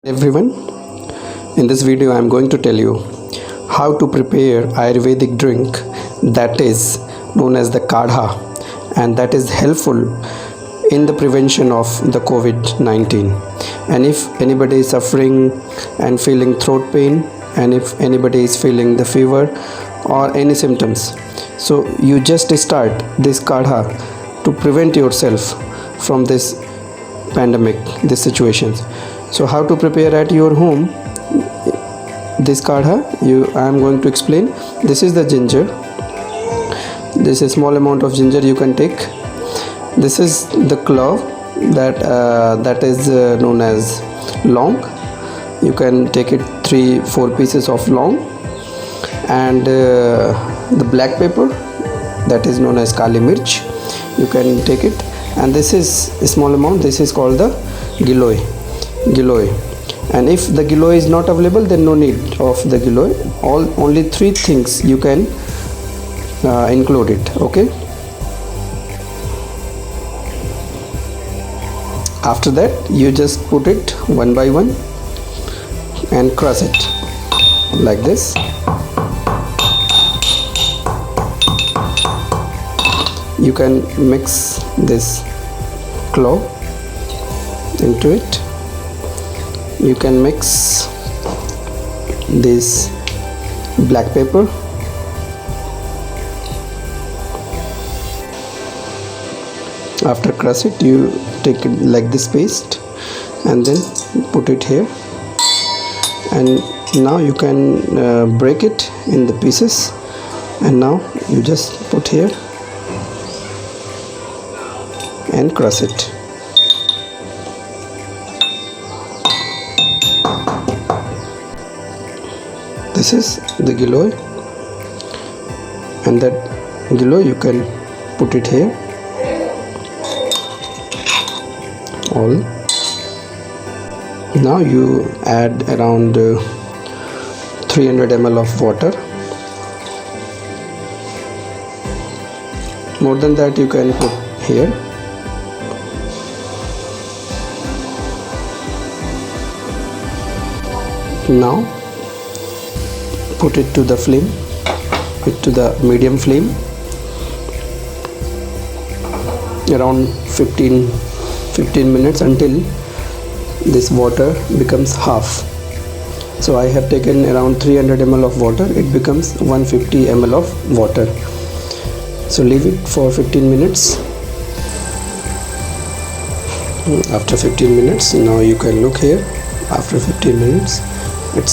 Everyone, in this video I am going to tell you how to prepare Ayurvedic drink that is known as the kadha, and that is helpful in the prevention of the COVID-19. And if anybody is suffering and feeling throat pain, and if anybody is feeling the fever or any symptoms, so you just start this kadha to prevent yourself from this pandemic, these situations. So how to prepare at your home this kadha, I am going to explain. This is the ginger. This is a small amount of ginger you can take. This is the clove, that is known as long. You can take it 3-4 pieces of long, and the black pepper, that is known as kali mirch, you can take it. And this is a small amount. This is called the giloy. And if the giloy is not available, then no need of the giloy. Only 3 things you can include it. Okay, after that you just put it one by one and crush it like this. You can mix this clove into it. You can mix this black pepper. After crush it, you take it like this paste and then put it here. And now you can break it in the pieces, and now you just put here and crush it. This is the giloy, and that giloy you can put it here all. Now you add around 300 ml of water. More than that you can put here. Now put it to the flame, to the medium flame, around 15 minutes until this water becomes half. So I have taken around 300 ml of water. It becomes 150 ml of water. So leave it for 15 minutes. After 15 minutes, now you can look here. After 15 minutes, it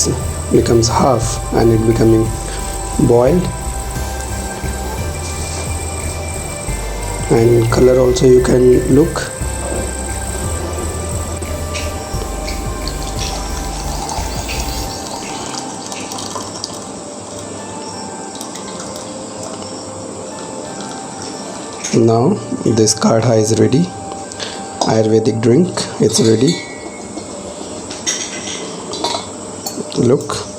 becomes half and it becoming boiled, and color also you can look. Now this kadha is ready. Ayurvedic drink, it's ready. Look.